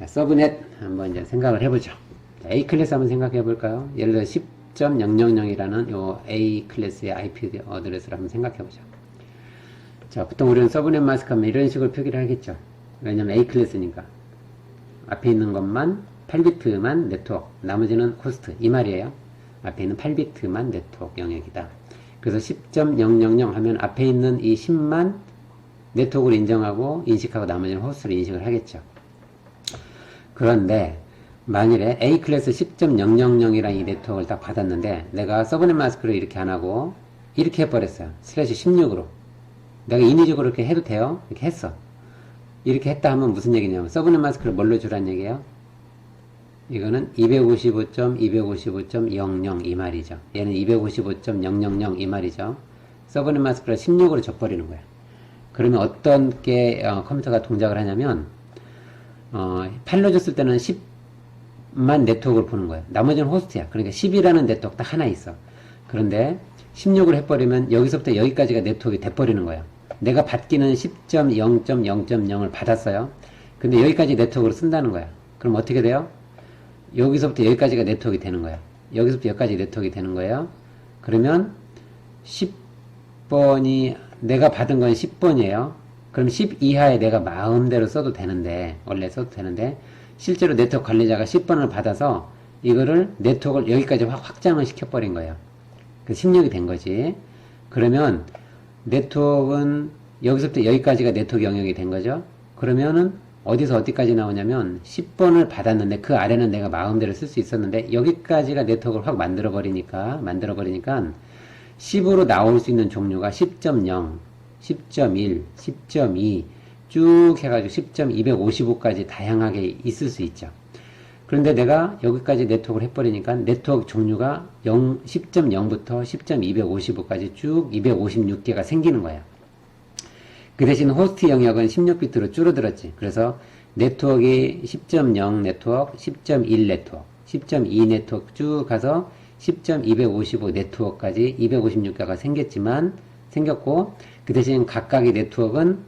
자, 서브넷 한번 이제 생각을 해보죠. A 클래스 한번 생각해 볼까요? 예를 들어 10.000이라는 요 A 클래스의 IP 어드레스를 한번 생각해 보죠. 자, 보통 우리는 서브넷 마스크 하면 이런 식으로 표기를 하겠죠. 왜냐면 A 클래스니까. 앞에 있는 것만 8비트만 네트워크, 나머지는 호스트, 이 말이에요. 앞에 있는 8비트만 네트워크 영역이다. 그래서 10.000 하면 앞에 있는 이 10만 네트워크를 인정하고 인식하고 나머지는 호스트를 인식을 하겠죠. 그런데 만일에 A 클래스 10.000이라는 이 네트워크를 딱 받았는데 내가 서브넷 마스크를 이렇게 안 하고 이렇게 해버렸어요. 슬래시 16으로. 내가 인위적으로 이렇게 해도 돼요? 이렇게 했어. 이렇게 했다 하면 무슨 얘기냐면 서브넷 마스크를 뭘로 주란 얘기예요? 이거는 255.255.00 이 말이죠. 얘는 255.000 이 말이죠. 서브넷 마스크를 16으로 줘버리는 거야. 그러면 어떤 게 컴퓨터가 동작을 하냐면 8로 줬을 때는 10만 네트워크를 보는 거예요. 나머지는 호스트야. 그러니까 10이라는 네트워크 딱 하나 있어. 그런데 16을 해버리면 여기서부터 여기까지가 네트워크가 돼버리는 거예요. 내가 받기는 10.0.0.0을 받았어요. 근데 여기까지 네트워크를 쓴다는 거야. 그럼 어떻게 돼요? 여기서부터 여기까지가 네트워크가 되는 거야. 여기서부터 여기까지 네트워크가 되는 거예요. 그러면 10번이 내가 받은 건 10번이에요. 그럼 10 이하에 내가 마음대로 써도 되는데, 원래 써도 되는데, 실제로 네트워크 관리자가 10번을 받아서 이거를 네트워크를 여기까지 확장을 시켜버린 거예요. 그 16이 된 거지. 그러면 네트워크는 여기서부터 여기까지가 네트워크 영역이 된 거죠. 그러면은 어디서 어디까지 나오냐면 10번을 받았는데 그 아래는 내가 마음대로 쓸 수 있었는데 여기까지가 네트워크를 확 만들어버리니까 10으로 나올 수 있는 종류가 10.0, 10.1, 10.2 쭉 해가지고 10.255까지 다양하게 있을 수 있죠. 그런데 내가 여기까지 네트워크를 해버리니까 네트워크 종류가 10.0부터 10.255까지 쭉 256개가 생기는 거예요. 그 대신 호스트 영역은 16비트로 줄어들었지. 그래서 네트워크이 10.0 네트워크, 10.1 네트워크, 10.2 네트워크 쭉 가서 10.255 네트워크까지 256개가 생겼고, 그 대신 각각의 네트워크는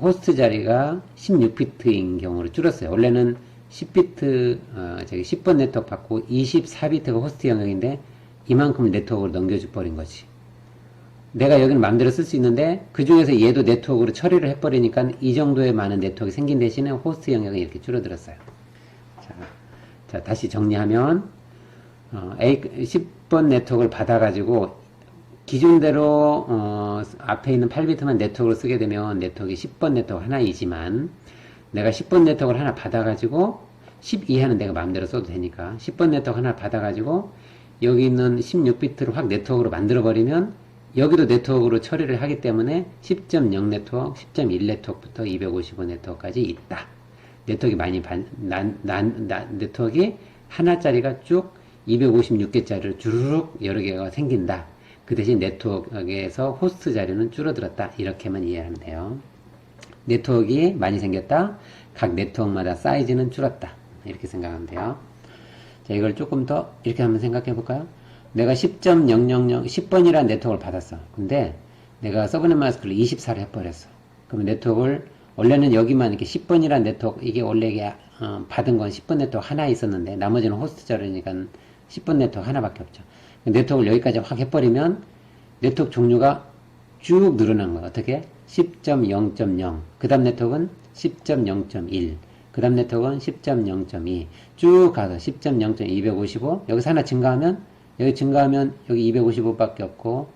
호스트 자리가 16비트인 경우로 줄었어요. 원래는 10비트, 10번 네트워크 받고 24비트가 호스트 영역인데 이만큼 네트워크를 넘겨줘 버린 거지. 내가 여기는 마음대로 쓸 수 있는데 그 중에서 얘도 네트워크로 처리를 해버리니까 이 정도의 많은 네트워크가 생긴 대신에 호스트 영역이 이렇게 줄어들었어요. 자, 다시 정리하면 10번 네트워크를 받아가지고 기존대로 앞에 있는 8비트만 네트워크로 쓰게 되면 네트워크이 10번 네트워크 하나이지만 내가 10번 네트워크를 하나 받아가지고 10 이하는 내가 마음대로 써도 되니까 10번 네트워크 하나 받아가지고 여기 있는 16비트를 확 네트워크로 만들어버리면 여기도 네트워크로 처리를 하기 때문에 10.0 네트워크, 10.1 네트워크부터 255 네트워크까지 있다. 네트워크가 많이 네트워크가 하나짜리가 쭉 256개짜리를 주르륵 여러 개가 생긴다. 그 대신 네트워크에서 호스트 자리는 줄어들었다. 이렇게만 이해하면 돼요. 네트워크가 많이 생겼다. 각 네트워크마다 사이즈는 줄었다. 이렇게 생각하면 돼요. 자, 이걸 조금 더 이렇게 한번 생각해 볼까요? 내가 10.000, 10번이라는 네트워크를 받았어. 근데 내가 서브넷 마스크를 24를 해버렸어. 그러면 네트워크를, 원래는 여기만 이렇게 10번이라는 네트워크, 이게 원래 이게, 받은 건 10번 네트워크 하나 있었는데, 나머지는 호스트 자리니까 10번 네트워크 하나밖에 없죠. 네트워크를 여기까지 확 해버리면, 네트워크 종류가 쭉 늘어난 거야. 어떻게? 10.0.0. 그 다음 네트워크는 10.0.1. 그 다음 네트워크는 10.0.2. 쭉 가서 10.0.255. 여기서 하나 증가하면, 여기 255밖에 없고,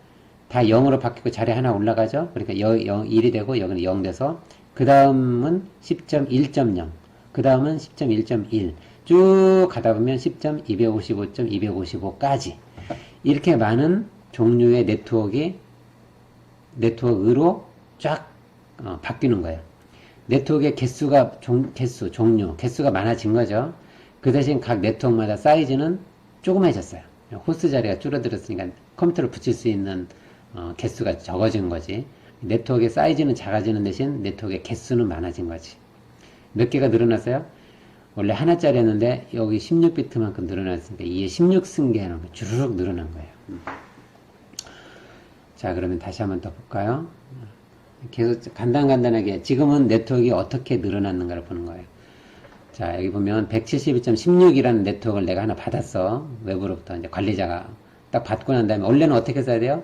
다 0으로 바뀌고 자리 하나 올라가죠? 그러니까 1이 되고, 여기는 0 돼서, 그 다음은 10.1.0. 그 다음은 10.1.1. 쭉 가다 보면 10.255.255까지. 이렇게 많은 종류의 네트워크로 쫙 바뀌는 거예요. 네트워크의 개수가 많아진 거죠. 그 대신 각 네트워크마다 사이즈는 조그마해졌어요. 호스트 자리가 줄어들었으니까 컴퓨터를 붙일 수 있는 개수가 적어진 거지. 네트워크의 사이즈는 작아지는 대신 네트워크의 개수는 많아진 거지. 몇 개가 늘어났어요? 원래 하나짜리였는데 여기 16비트만큼 늘어났으니까 이게 16승계라는 거 주르륵 늘어난 거예요. 자, 그러면 다시 한번 더 볼까요? 계속 간단하게 지금은 네트워크가 어떻게 늘어났는가를 보는 거예요. 자, 여기 보면 172.16이라는 네트워크를 내가 하나 받았어. 외부로부터 이제 관리자가 딱 받고 난 다음에 원래는 어떻게 써야 돼요?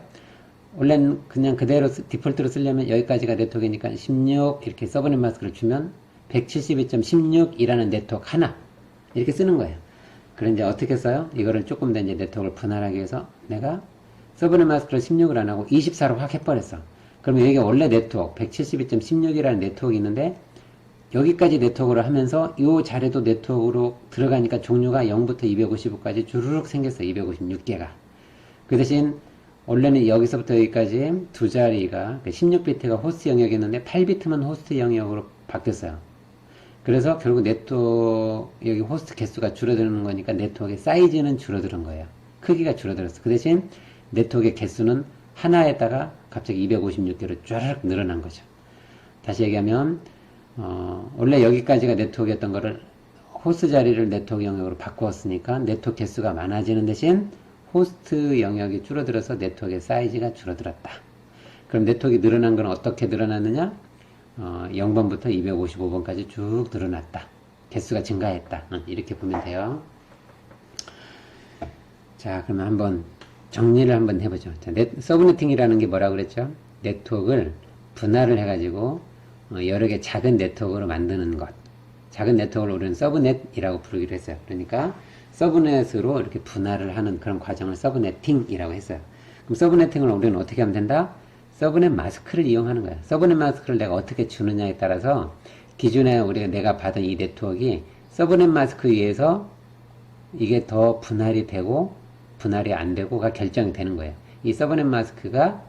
원래는 그냥 그대로 디폴트로 쓰려면 여기까지가 네트워크니까 16 이렇게 서브넷 마스크를 주면 172.16이라는 네트워크 하나 이렇게 쓰는 거예요. 그럼 이제 어떻게 써요? 이거를 조금 더 이제 네트워크를 분할하기 위해서 내가 서브넷 마스크를 16을 안 하고 24로 확 해버렸어. 그러면 여기가 원래 네트워크 172.16이라는 네트워크가 있는데 여기까지 네트워크를 하면서 이 자리도 네트워크로 들어가니까 종류가 0부터 255까지 주르륵 생겼어. 256개가. 그 대신 원래는 여기서부터 여기까지 두 자리가 16비트가 호스트 영역이었는데 8비트만 호스트 영역으로 바뀌었어요. 그래서 결국 네트워크 여기 호스트 개수가 줄어드는 거니까 네트워크의 사이즈는 줄어드는 거예요. 크기가 줄어들었어. 그 대신 네트워크의 개수는 하나에다가 갑자기 256개로 쫙 늘어난 거죠. 다시 얘기하면 원래 여기까지가 네트워크였던 거를 호스트 자리를 네트워크 영역으로 바꾸었으니까 네트워크 개수가 많아지는 대신 호스트 영역이 줄어들어서 네트워크의 사이즈가 줄어들었다. 그럼 네트워크가 늘어난 건 어떻게 늘어났느냐? 0번부터 255번까지 쭉 늘어났다. 개수가 증가했다. 이렇게 보면 돼요. 자, 그러면 한번 정리를 한번 해보죠. 자, 서브네팅이라는 게 뭐라고 그랬죠? 네트워크를 분할을 해가지고 여러 개 작은 네트워크로 만드는 것. 작은 네트워크를 우리는 서브넷이라고 부르기로 했어요. 그러니까 서브넷으로 이렇게 분할을 하는 그런 과정을 서브네팅이라고 했어요. 그럼 서브네팅을 우리는 어떻게 하면 된다? 서브넷 마스크를 이용하는 거야. 서브넷 마스크를 내가 어떻게 주느냐에 따라서 기존에 내가 받은 이 네트워크가 서브넷 마스크에 의해서 이게 더 분할이 되고 분할이 안 되고가 결정이 되는 거예요. 이 서브넷 마스크가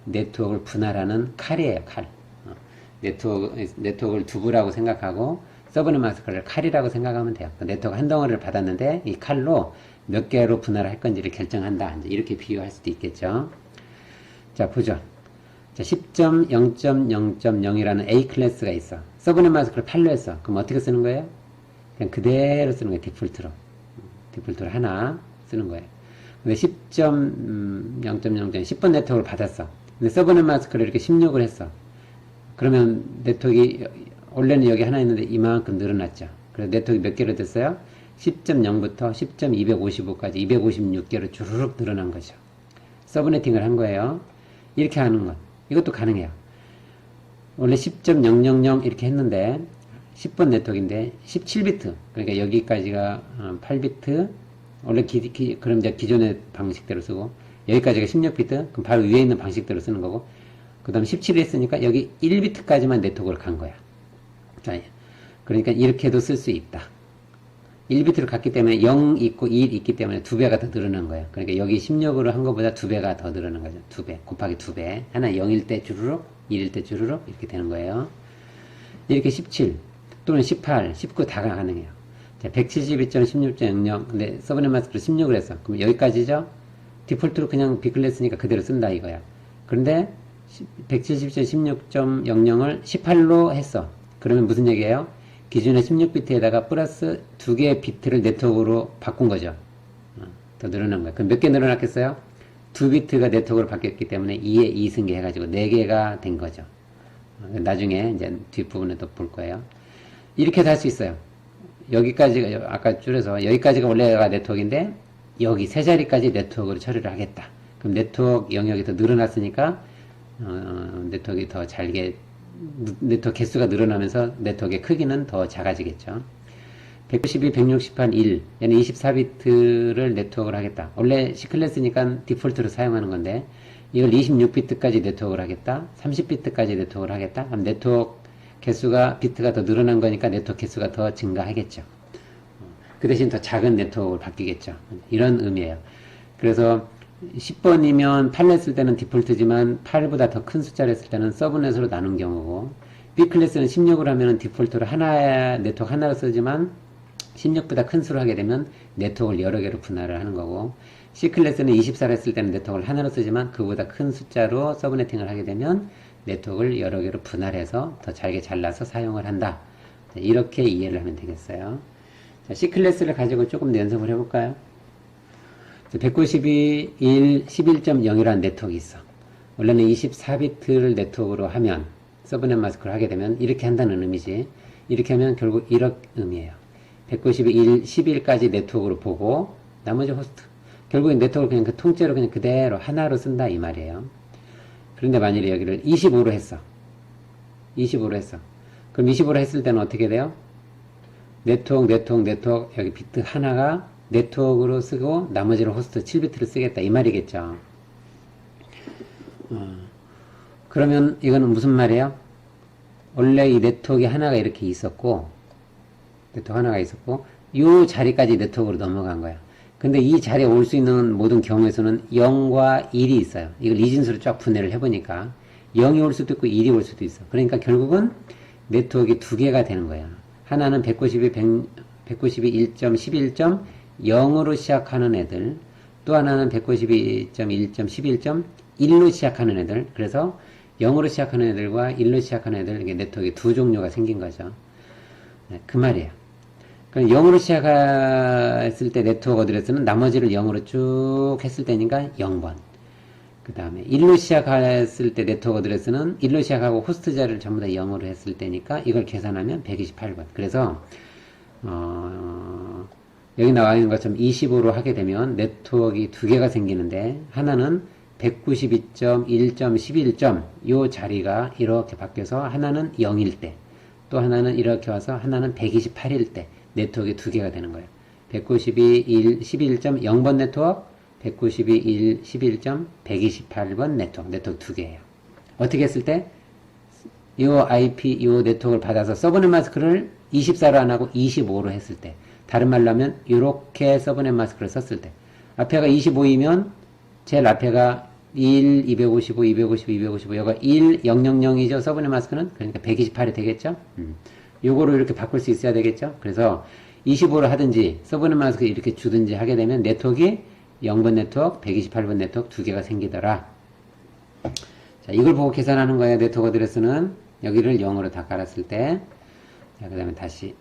네트워크를 분할하는 칼이에요, 칼. 네트워크를 두부라고 생각하고 서브넷 마스크를 칼이라고 생각하면 돼요. 네트워크 한 덩어리를 받았는데 이 칼로 몇 개로 분할할 건지를 결정한다. 이렇게 비유할 수도 있겠죠. 자, 보죠. 자, 10.0.0.0이라는 A 클래스가 있어. 서브넷 마스크를 8로 했어. 그럼 어떻게 쓰는 거예요? 그냥 그대로 쓰는 거예요. 디폴트로. 디폴트로 하나 쓰는 거예요. 근데 10.0.0.10번 네트워크를 받았어. 근데 서브넷 마스크를 이렇게 16을 했어. 그러면 네트워크가 원래는 여기 하나 있는데 이만큼 늘어났죠. 그래서 네트워크 몇 개로 됐어요? 10.0부터 10.255까지 256개로 주르륵 늘어난 거죠. 서브네팅을 한 거예요. 이렇게 하는 것. 이것도 가능해요. 원래 10.000 이렇게 했는데 10번 네트워크인데 17비트. 그러니까 여기까지가 8비트. 원래 그럼 이제 기존의 방식대로 쓰고 여기까지가 16비트. 그럼 바로 위에 있는 방식대로 쓰는 거고 그 다음 17을 했으니까 여기 1비트까지만 네트워크를 간 거야. 자, 그러니까 이렇게도 쓸 수 있다. 1비트를 갔기 때문에 0 있고 1 있기 때문에 2배가 더 늘어난 거예요. 그러니까 여기 16으로 한 것보다 2배가 더 늘어난 거죠. 2배 곱하기 2배. 하나 0일 때 주르륵 1일 때 주르륵 이렇게 되는 거예요. 이렇게 17 또는 18, 19 다 가능해요. 자, 172.16.00 근데 서브넷 마스크를 16을 했어. 그럼 여기까지죠? 디폴트로 그냥 B클래스니까 그대로 쓴다 이거야. 그런데 172.16.00을 18로 했어. 그러면 무슨 얘기예요? 기존의 16비트에다가 플러스 2개의 비트를 네트워크로 바꾼 거죠. 더 늘어난 거예요. 그럼 몇 개 늘어났겠어요? 2비트가 네트워크로 바뀌었기 때문에 2에 2승계 해가지고 4개가 된 거죠. 나중에 이제 뒷부분에 또 볼 거예요. 이렇게도 할 수 있어요. 여기까지가, 아까 줄여서 여기까지가 원래가 네트워크인데 여기 세 자리까지 네트워크로 처리를 하겠다. 그럼 네트워크 영역이 더 늘어났으니까 네트워크가 더 잘게 네트워크 개수가 늘어나면서 네트워크의 크기는 더 작아지겠죠. 192, 168, 1 얘는 24비트를 네트워크를 하겠다. 원래 C클래스니까 디폴트로 사용하는 건데 이걸 26비트까지 네트워크를 하겠다. 30비트까지 네트워크를 하겠다. 그럼 네트워크 개수가 비트가 더 늘어난 거니까 네트워크 개수가 더 증가하겠죠. 그 대신 더 작은 네트워크를 바뀌겠죠. 이런 의미예요. 그래서 10번이면 8 냈을 때는 디폴트지만 8보다 더 큰 숫자를 했을 때는 서브넷으로 나눈 경우고 B클래스는 16을 하면 디폴트로 네트워크 하나로 쓰지만 16보다 큰 수를 하게 되면 네트워크를 여러 개로 분할을 하는 거고 C클래스는 24를 했을 때는 네트워크를 하나로 쓰지만 그보다 큰 숫자로 서브네팅을 하게 되면 네트워크를 여러 개로 분할해서 더 잘게 잘라서 사용을 한다. 이렇게 이해를 하면 되겠어요. 자, C클래스를 가지고 조금 더 연습을 해볼까요? 192, 1, 11.0이라는 네트워크가 있어. 원래는 24비트를 네트워크로 하면 서브넷 마스크를 하게 되면 이렇게 한다는 의미지. 이렇게 하면 결국 1억 의미예요. 192, 11까지 네트워크로 보고 나머지 호스트. 결국 네트워크를 그냥 그 통째로 그냥 그대로 하나로 쓴다 이 말이에요. 그런데 만일에 여기를 25로 했어. 25로 했어. 그럼 25로 했을 때는 어떻게 돼요? 네트워크 여기 비트 하나가 네트워크로 쓰고 나머지는 호스트 7비트를 쓰겠다 이 말이겠죠. 그러면 이거는 무슨 말이에요? 원래 이 네트워크 하나가 이렇게 있었고 이 자리까지 네트워크로 넘어간 거야. 근데 이 자리에 올 수 있는 모든 경우에서는 0과 1이 있어요. 이걸 이진수로 쫙 분해를 해보니까 0이 올 수도 있고 1이 올 수도 있어. 그러니까 결국은 네트워크가 두 개가 되는 거야. 하나는 192.11.11.0으로 시작하는 애들, 또 하나는 192.1.11.1로 시작하는 애들. 그래서 0으로 시작하는 애들과 1로 시작하는 애들, 이게 네트워크의 두 종류가 생긴 거죠. 네, 그 말이에요. 그럼 0으로 시작했을 때 네트워크 어드레스는 나머지를 0으로 쭉 했을 때니까 0번. 그 다음에 1로 시작했을 때 네트워크 어드레스는 1로 시작하고 호스트 자리를 전부 다 0으로 했을 때니까 이걸 계산하면 128번. 그래서 여기 나와 있는 것처럼 25로 하게 되면 네트워크 두 개가 생기는데 하나는 192.1.11. 요 자리가 이렇게 바뀌어서 하나는 0일 때, 또 하나는 이렇게 와서 하나는 128일 때 네트워크 두 개가 되는 거예요. 192.1.11.0번 네트워크, 192.1.11.128번 네트워크 두 개예요. 어떻게 했을 때? 이 IP, 이 네트워크를 받아서 서브넷 마스크를 24로 안 하고 25로 했을 때, 다른 말로 하면 이렇게 서브넷 마스크를 썼을 때, 앞에가 25이면 제일 앞에가 1, 255, 255, 255, 여기가 1, 000이죠. 서브넷 마스크는. 그러니까 128이 되겠죠. 요거를 이렇게 바꿀 수 있어야 되겠죠. 그래서 25로 하든지 서브넷 마스크 이렇게 주든지 하게 되면 네트워크가 0번 네트워크, 128번 네트워크 두 개가 생기더라. 자, 이걸 보고 계산하는 거예요. 네트워크 어드레스는 여기를 0으로 다 깔았을 때. 자, 그 다음에 다시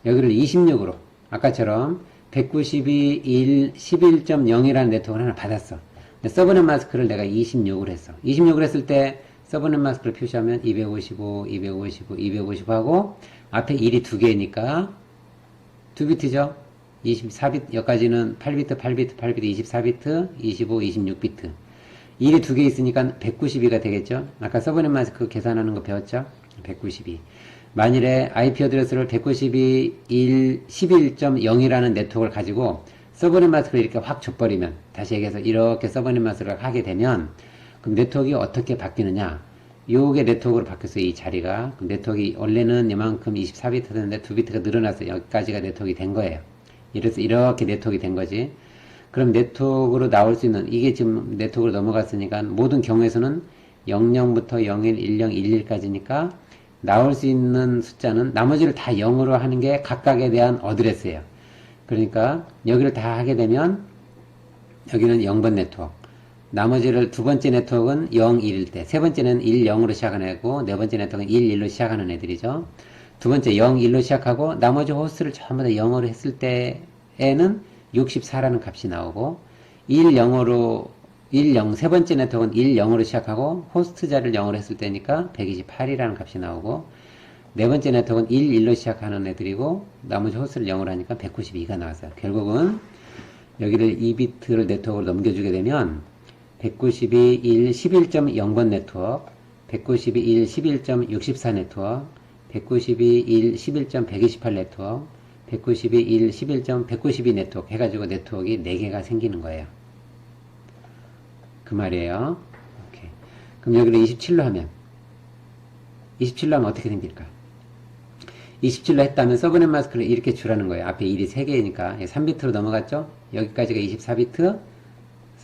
여기를 26으로 아까처럼 192, 11.0이라는 네트워크를 하나 받았어. 근데 서브넷 마스크를 내가 26으로 했어. 26으로 했을 때 서브넷 마스크를 표시하면 255, 255, 255 하고 앞에 1이 두 개니까 2비트죠. 24비트, 여기까지는 8비트, 8비트, 8비트, 24비트, 25, 26비트. 1이 두 개 있으니까 192가 되겠죠. 아까 서브넷 마스크 계산하는 거 배웠죠? 192. 만일에 IP 어드레스를 192, 11.0이라는 네트워크를 가지고 서브넷 마스크를 이렇게 확 줘버리면, 다시 얘기해서 이렇게 서브넷 마스크를 하게 되면, 그럼 네트워크가 어떻게 바뀌느냐? 요게 네트워크로 바뀌었어요, 이 자리가. 그럼 네트워크가 원래는 이만큼 24비트였는데 2비트가 늘어나서 여기까지가 네트워크가 된 거예요. 이래서 이렇게 네트워크가 된 거지. 그럼 네트워크로 나올 수 있는, 이게 지금 네트워크로 넘어갔으니까 모든 경우에서는 00부터 01, 10, 11까지니까 나올 수 있는 숫자는 나머지를 다 0으로 하는 게 각각에 대한 어드레스예요. 그러니까 여기를 다 하게 되면 여기는 0번 네트워크, 나머지를 두 번째 네트워크는 0, 1일 때, 세 번째는 1, 0으로 시작하는 애고, 네 번째 네트워크는 1, 1로 시작하는 애들이죠. 두 번째 0, 1로 시작하고 나머지 호스트를 전부 다 0으로 했을 때에는 64라는 값이 나오고, 1, 0으로 1, 0, 세 번째 네트워크는 1, 0으로 시작하고 호스트 자리를 0으로 했을 때니까 128이라는 값이 나오고, 네 번째 네트워크는 1, 1로 시작하는 애들이고 나머지 호스트를 0으로 하니까 192가 나왔어요. 결국은 여기를 2비트를 네트워크로 넘겨주게 되면 192, 1, 11.0번 네트워크, 192, 1, 11.64 네트워크, 192, 1, 11.128 네트워크, 192, 1, 11.192 네트워크 해가지고 네트워크가 4개가 생기는 거예요. 그 말이에요. 오케이. 그럼 여기를 27로 하면 어떻게 생길까? 27로 했다면 서브넷 마스크를 이렇게 주라는 거예요. 앞에 1이 3개니까 3비트로 넘어갔죠? 여기까지가 24비트,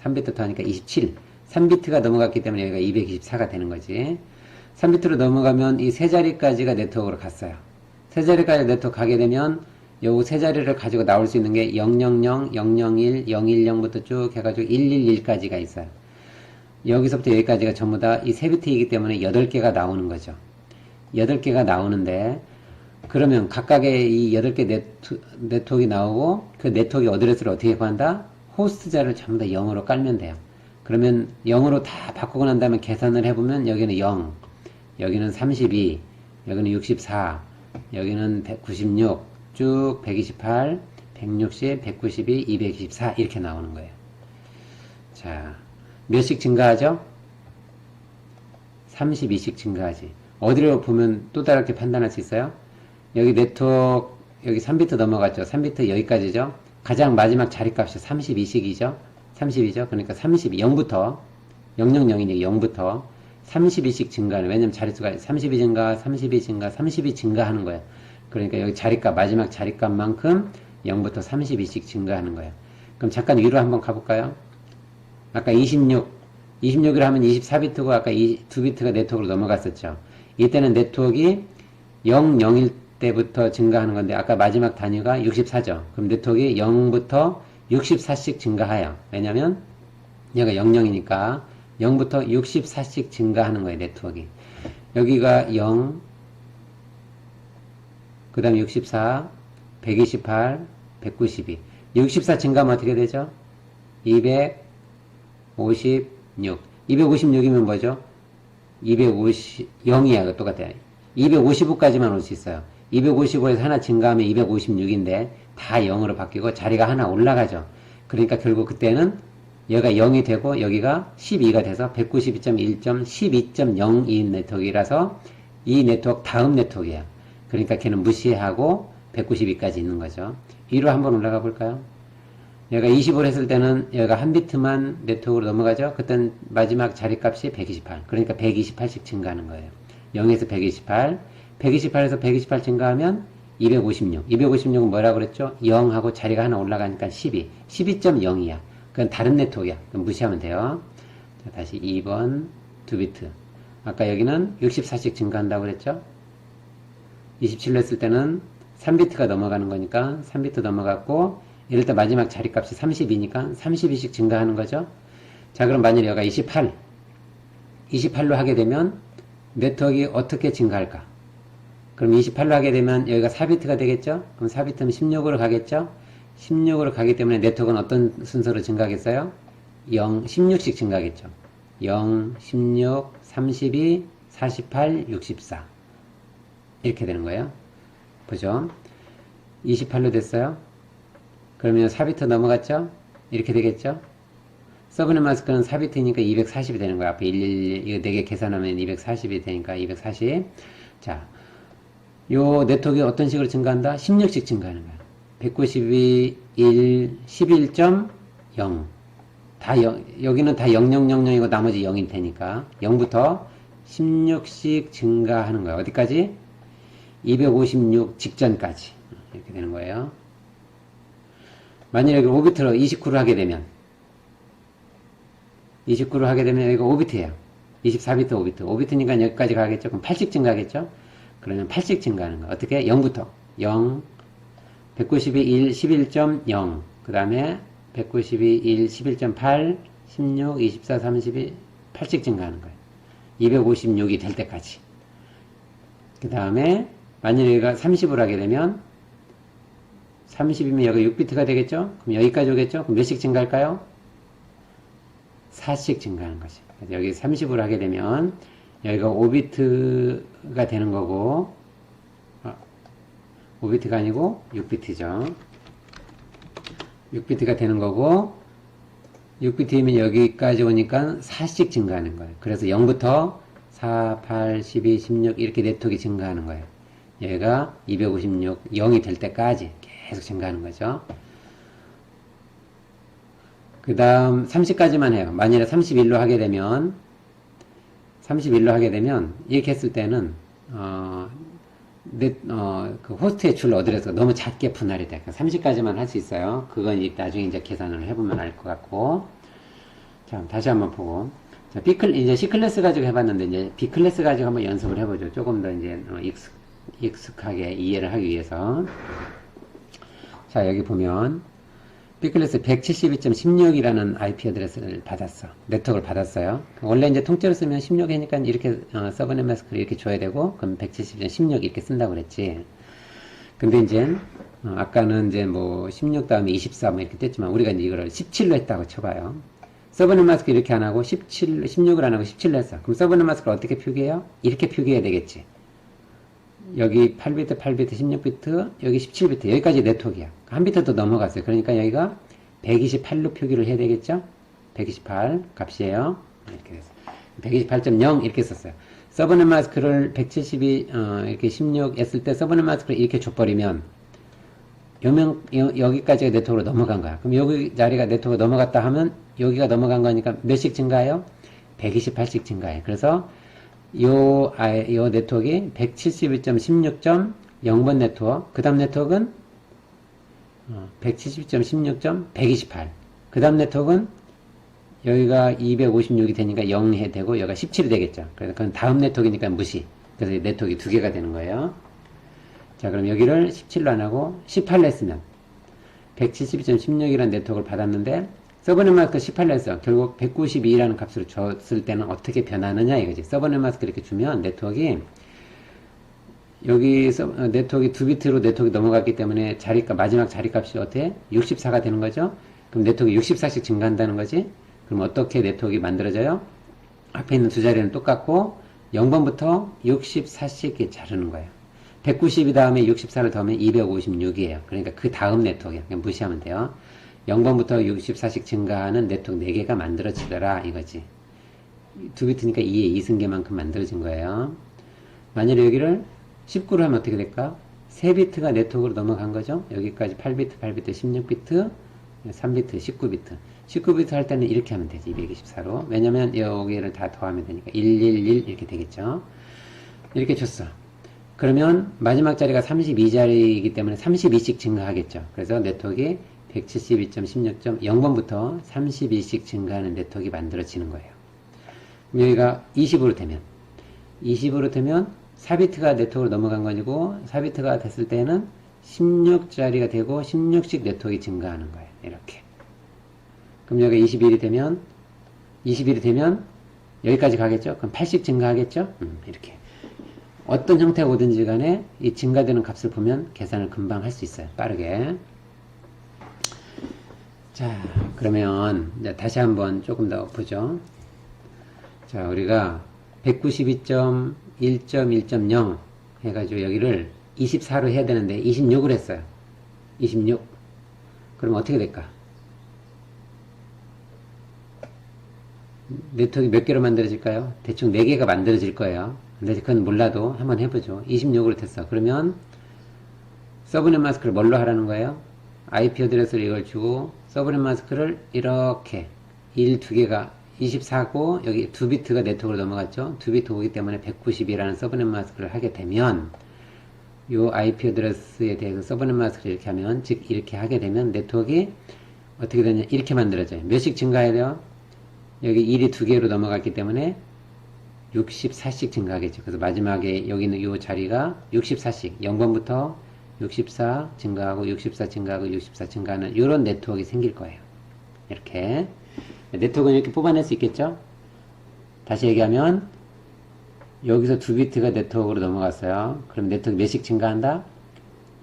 3비트 더하니까 27. 3비트가 넘어갔기 때문에 여기가 224가 되는 거지. 3비트로 넘어가면 이 세 자리까지가 네트워크로 갔어요. 세 자리까지 네트워크 가게 되면 요 세 자리를 가지고 나올 수 있는 게 000, 001, 010부터 쭉 해가지고 111까지가 있어요. 여기서부터 여기까지가 전부 다 이 3비트이기 때문에 8개가 나오는 거죠. 8개가 나오는데, 그러면 각각의 이 8개 네트워크가 나오고, 그 네트워크 어드레스를 어떻게 구한다? 호스트 자를 전부 다 0으로 깔면 돼요. 그러면 0으로 다 바꾸고 난 다음에 계산을 해보면 여기는 0, 여기는 32, 여기는 64, 여기는 196, 쭉 128, 160, 192, 224 이렇게 나오는 거예요. 자, 몇씩 증가하죠? 32씩 증가하지. 어디로 보면 또 다르게 판단할 수 있어요? 여기 네트워크, 여기 3비트 넘어갔죠? 3비트 여기까지죠? 가장 마지막 자리값이 32씩이죠? 32죠? 그러니까 0부터, 000이니까 0부터 32씩 증가하는, 왜냐면 자릿수가 32 증가, 32 증가, 32 증가하는 거예요. 그러니까 여기 자리값, 마지막 자리값만큼 0부터 32씩 증가하는 거예요. 그럼 잠깐 위로 한번 가볼까요? 아까 26이라 하면 24비트고 아까 2비트가 네트워크로 넘어갔었죠. 이때는 네트워크가 0, 0일 때부터 증가하는 건데 아까 마지막 단위가 64죠. 그럼 네트워크가 0부터 64씩 증가해요. 왜냐면 얘가 00이니까 0부터 64씩 증가하는 거예요. 네트워크가. 여기가 0, 그 다음에 64, 128, 192. 64 증가하면 어떻게 되죠? 256. 256이면 뭐죠? 0이야. 똑같아요. 255까지만 올 수 있어요. 255에서 하나 증가하면 256인데 다 0으로 바뀌고 자리가 하나 올라가죠. 그러니까 결국 그때는 여기가 0이 되고 여기가 12가 돼서 192.1.12.02 네트워크라서 이 네트워크 다음 네트워크예요. 그러니까 걔는 무시하고 192까지 있는 거죠. 위로 한번 올라가 볼까요? 여기가 25를 했을 때는 여기가 한 비트만 네트워크로 넘어가죠. 그땐 마지막 자리값이 128. 그러니까 128씩 증가하는 거예요. 0에서 128. 128에서 128 증가하면 256. 256은 뭐라고 그랬죠? 0하고 자리가 하나 올라가니까 12. 12.0이야. 그건 다른 네트워크야. 그럼 무시하면 돼요. 자, 다시 2번 2비트. 아까 여기는 64씩 증가한다고 그랬죠? 27로 했을 때는 3비트가 넘어가는 거니까 3비트 넘어갔고 이럴 때 마지막 자리값이 32니까 32씩 증가하는 거죠. 자, 그럼 만약에 여기가 28로 하게 되면 네트워크가 어떻게 증가할까? 그럼 28로 하게 되면 여기가 4비트가 되겠죠? 그럼 4비트면 16으로 가겠죠? 16으로 가기 때문에 네트워크는 어떤 순서로 증가하겠어요? 0, 16씩 증가하겠죠. 0, 16, 32, 48, 64 이렇게 되는 거예요. 보죠. 28로 됐어요. 그러면 4비트 넘어갔죠? 이렇게 되겠죠? 서브넷 마스크는 4비트니까 240이 되는 거야. 앞에 111, 이거 4개 계산하면 240이 되니까 240. 자, 요 네트워크가 어떤 식으로 증가한다? 16씩 증가하는 거야. 192, 1, 11.0. 다 여기는 다 0000이고 나머지 0일 테니까 0부터 16씩 증가하는 거야. 어디까지? 256 직전까지. 이렇게 되는 거예요. 만약에 5비트로 29를 하게 되면 29를 하게 되면 여기가 5비트예요. 24비트 5비트. 5비트니까 여기까지 가겠죠. 그럼 8씩 증가하겠죠. 그러면 8씩 증가하는 거. 어떻게? 0부터 0, 192, 1, 11.0. 그 다음에 192, 1, 11.8, 16, 24, 32, 8씩 증가하는 거예요. 256이 될 때까지. 그 다음에 만약에 여기가 30을 하게 되면 30이면 여기 6비트가 되겠죠? 그럼 여기까지 오겠죠? 그럼 몇씩 증가할까요? 4씩 증가하는 거지. 그래서 여기 30으로 하게 되면 여기가 5비트가 되는 거고 5비트가 아니고 6비트죠. 6비트가 되는 거고 6비트이면 여기까지 오니까 4씩 증가하는 거예요. 그래서 0부터 4, 8, 12, 16 이렇게 네트워크가 증가하는 거예요. 얘가 256, 0이 될 때까지 계속 증가하는 거죠. 그 다음 30까지만 해요. 만일에 31로 하게 되면 이렇게 했을 때는 그 호스트의 줄 어드레스가 너무 작게 분할이 돼. 30까지만 할 수 있어요. 그건 나중에 이제 계산을 해보면 알 것 같고. 자, 다시 한번 보고. 자, 이제 C클래스 가지고 해봤는데, 이제 B클래스 가지고 한번 연습을 해보죠. 조금 더 이제 익숙하게 이해를 하기 위해서. 자, 여기 보면 B클래스 172.16이라는 IP 어드레스를 받았어. 네트워크를 받았어요. 원래 이제 통째로 쓰면 16이니까 이렇게 서브넷 마스크를 이렇게 줘야 되고, 그럼 172.16 이렇게 쓴다고 그랬지. 근데 이제 아까는 이제 뭐 16 다음에 24 뭐 이렇게 뗐지만 우리가 이제 이거를 17로 했다고 쳐봐요. 서브넷 마스크 이렇게 안 하고 16을 안 하고 17로 했어. 그럼 서브넷 마스크를 어떻게 표기해요? 이렇게 표기해야 되겠지. 여기 8비트, 8비트, 16비트, 여기 17비트, 여기까지 네트워크야. 한 비트 더 넘어갔어요. 그러니까 여기가 128로 표기를 해야 되겠죠? 128 값이에요. 이렇게 됐어요. 128.0 이렇게 썼어요. 서브넷 마스크를 172, 이렇게 16 했을 때 서브넷 마스크를 이렇게 줘버리면 여기까지가 네트워크로 넘어간 거야. 그럼 여기 자리가 네트워크로 넘어갔다 하면 여기가 넘어간 거니까 몇씩 증가해요? 128씩 증가해. 그래서 요 네트워크가 172.16.0번 네트워크, 그 다음 네트워크는 172.16.128. 그 다음 네트워크는 여기가 256이 되니까 0 해 되고 여기가 17이 되겠죠. 그래서 그건 다음 네트워크니까 무시. 그래서 네트워크 두 개가 되는 거예요. 자, 그럼 여기를 17로 안 하고 18로 했으면 172.16이라는 네트워크를 받았는데 서브넷 마스크 18로 했어. 결국 192라는 값으로 줬을 때는 어떻게 변하느냐 이거지. 서브넷 마스크 이렇게 주면 네트워크가 여기 네트워크 2비트로 네트워크 넘어갔기 때문에 마지막 자리값이 어떻게? 64가 되는 거죠. 그럼 네트워크 64씩 증가한다는 거지. 그럼 어떻게 네트워크가 만들어져요? 앞에 있는 두 자리는 똑같고 0번부터 64씩 자르는 거예요. 192 다음에 64를 더하면 256이에요. 그러니까 그 다음 네트워크야. 그냥 무시하면 돼요. 0번부터 64씩 증가하는 네트워크 4개가 만들어지더라 이거지. 2비트니까 2의 2승계만큼 만들어진 거예요. 만약에 여기를 19로 하면 어떻게 될까? 3비트가 네트워크로 넘어간 거죠. 여기까지 8비트, 8비트, 16비트, 3비트, 19비트. 19비트 할 때는 이렇게 하면 되지. 224로. 왜냐면 여기를 다 더하면 되니까 111 이렇게 되겠죠. 이렇게 줬어. 그러면 마지막 자리가 32자리이기 때문에 32씩 증가하겠죠. 그래서 네트워크가 172.16.0번부터 32씩 증가하는 네트워크가 만들어지는 거예요. 여기가 20으로 되면 4비트가 네트워크로 넘어간 거고 4비트가 됐을 때는 16자리가 되고 16씩 네트워크가 증가하는 거예요. 이렇게. 그럼 여기가 21이 되면 여기까지 가겠죠? 그럼 8씩 증가하겠죠? 이렇게. 어떤 형태가 오든지 간에 이 증가되는 값을 보면 계산을 금방 할 수 있어요. 빠르게. 자, 그러면 이제 다시 한번 조금 더 보죠. 자, 우리가 192.1.1.0 해가지고 여기를 24로 해야 되는데 26을 했어요. 26. 그럼 어떻게 될까? 네트워크 몇 개로 만들어질까요? 대충 4개가 만들어질 거예요. 근데 그건 몰라도 한번 해보죠. 26으로 됐어. 그러면 서브넷 마스크를 뭘로 하라는 거예요? IP 어드레스를 이걸 주고 서브넷 마스크를 이렇게 2개가 24고 여기 2비트가 네트워크로 넘어갔죠. 2비트 오기 때문에 192라는 서브넷 마스크를 하게 되면 요 IP 어드레스에 대해서 서브넷 마스크를 이렇게 하면 즉 이렇게 하게 되면 네트워크가 어떻게 되냐 이렇게 만들어져요. 몇씩 증가해야 돼요? 여기 1이 2개로 넘어갔기 때문에 64씩 증가하겠죠. 그래서 마지막에 여기 있는 이 자리가 64씩 0번부터 64 증가하고 64 증가하고 64 증가하는 이런 네트워크가 생길 거예요. 이렇게 네트워크는 이렇게 뽑아낼 수 있겠죠. 다시 얘기하면 여기서 2비트가 네트워크로 넘어갔어요. 그럼 네트워크 몇씩 증가한다?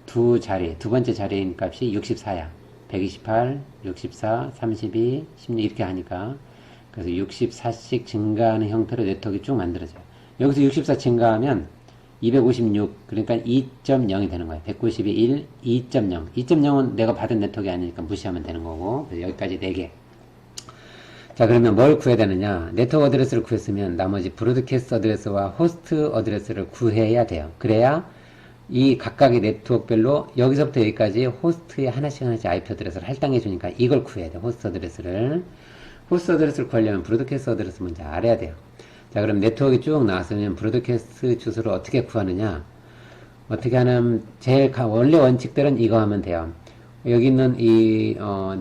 두 번째 자리인 값이 64야. 128, 64, 32, 16 이렇게 하니까 그래서 64씩 증가하는 형태로 네트워크가 쭉 만들어져요. 여기서 64 증가하면 256, 그러니까 2.0이 되는 거예요. 192, 1, 2.0. 2.0은 내가 받은 네트워크가 아니니까 무시하면 되는 거고, 그래서 여기까지 4개. 자, 그러면 뭘 구해야 되느냐? 네트워크 어드레스를 구했으면 나머지 브로드캐스트 어드레스와 호스트 어드레스를 구해야 돼요. 그래야 이 각각의 네트워크별로 여기서부터 여기까지 호스트에 하나씩 IP 어드레스를 할당해 주니까 이걸 구해야 돼요. 호스트 어드레스를. 호스트 어드레스를 구하려면 브로드캐스트 어드레스 먼저 알아야 돼요. 자, 그럼 네트워크가 쭉 나왔으면 브로드캐스트 주소를 어떻게 구하느냐? 어떻게 하냐면 제일 원래 원칙들은 이거 하면 돼요. 여기 있는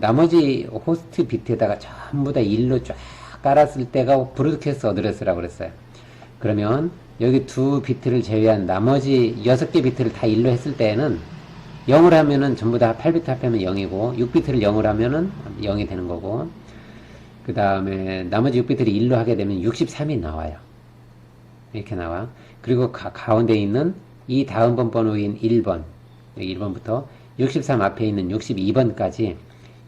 나머지 호스트 비트에다가 전부 다 1로 쫙 깔았을 때가 브로드캐스트 어드레스라고 그랬어요. 그러면 여기 2비트를 제외한 나머지 6개 비트를 다 1로 했을 때에는 0을 하면은 전부 다 8비트 합하면 0이고 6비트를 0을 하면은 0이 되는 거고 그 다음에 나머지 6비트를 1로 하게 되면 63이 나와요. 이렇게 나와. 그리고 가운데 있는 이 다음 번호인 1번, 1번부터 63 앞에 있는 62번까지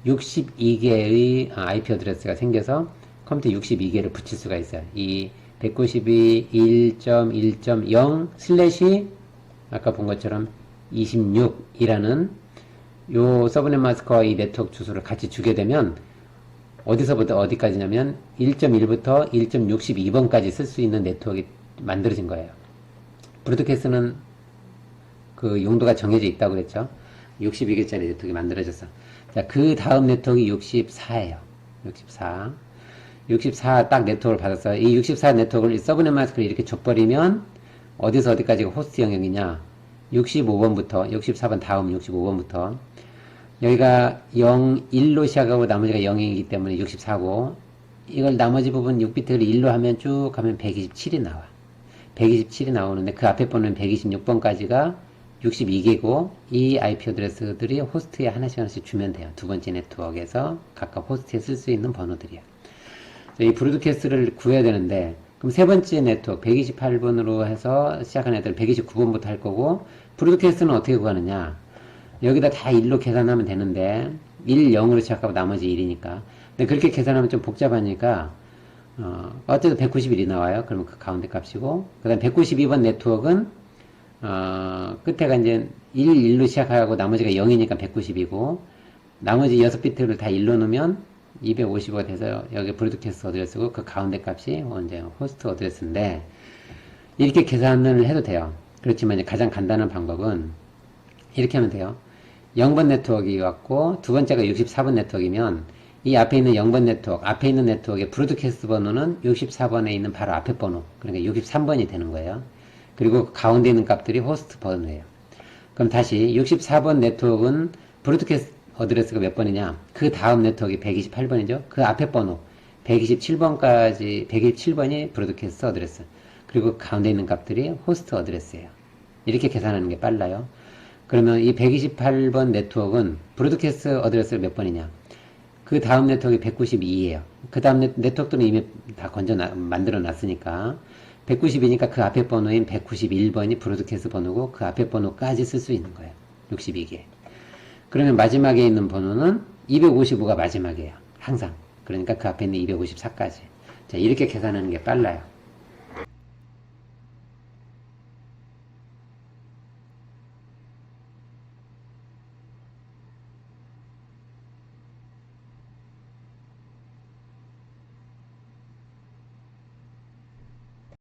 62개의 IP 어드레스가 생겨서 컴퓨터 62개를 붙일 수가 있어요. 이 192.1.0 슬래시 아까 본 것처럼 26이라는 요 서브넷 마스크와 이 네트워크 주소를 같이 주게 되면 어디서부터 어디까지냐면 1.1부터 1.62번까지 쓸 수 있는 네트워크가 만들어진 거예요. 브로드캐스트는 그 용도가 정해져 있다고 그랬죠. 62개짜리 네트워크가 만들어졌어. 자, 그 다음 네트워크 64예요. 64 딱 네트워크를 받았어요. 이 64 네트워크를 서브넷 마스크를 이렇게 줘버리면 어디서 어디까지가 호스트 영역이냐? 65번부터 64번 다음 65번부터 여기가 0, 1로 시작하고 나머지가 0이기 때문에 64고 이걸 나머지 부분 6비트를 1로 하면 쭉 가면 127이 나와. 127이 나오는데 그 앞에 번호는 126번까지가 62개고 이 IP 어드레스들이 호스트에 하나씩 주면 돼요. 두 번째 네트워크에서 각각 호스트에 쓸 수 있는 번호들이야. 이 브로드캐스트를 구해야 되는데 그럼 세 번째 네트워크 128번으로 해서 시작하는 애들 129번부터 할 거고 브로드캐스트는 어떻게 구하느냐? 여기다 다 1로 계산하면 되는데 1, 0으로 시작하고 나머지 1이니까 근데 그렇게 계산하면 좀 복잡하니까 어쨌든 191이 나와요. 그러면 그 가운데 값이고 그 다음 192번 네트워크는 끝에가 이제 1, 1로 시작하고 나머지가 0이니까 190이고 나머지 6비트를 다 1로 넣으면 255가 돼서 여기 브로드캐스트 어드레스고 그 가운데 값이 이제 호스트 어드레스인데 이렇게 계산을 해도 돼요. 그렇지만 이제 가장 간단한 방법은 이렇게 하면 돼요. 0번 네트워크가 왔고 두 번째가 64번 네트워크이면 이 앞에 있는 0번 네트워크, 앞에 있는 네트워크의 브로드캐스트 번호는 64번에 있는 바로 앞에 번호, 그러니까 63번이 되는 거예요. 그리고 가운데 있는 값들이 호스트 번호예요. 그럼 다시 64번 네트워크는 브로드캐스트 어드레스가 몇 번이냐? 그 다음 네트워크가 128번이죠. 그 앞에 번호 127번까지 127번이 브로드캐스트 어드레스. 그리고 가운데 있는 값들이 호스트 어드레스예요. 이렇게 계산하는 게 빨라요. 그러면 이 128번 네트워크는 브로드캐스트 어드레스가 몇 번이냐? 그 다음 네트워크가 192예요. 그 다음 네트워크들은 이미 다 만들어 놨으니까 192니까 그 앞에 번호인 191번이 브로드캐스트 번호고 그 앞에 번호까지 쓸 수 있는 거예요. 62개. 그러면 마지막에 있는 번호는 255가 마지막이에요. 항상. 그러니까 그 앞에 있는 254까지. 자, 이렇게 계산하는 게 빨라요.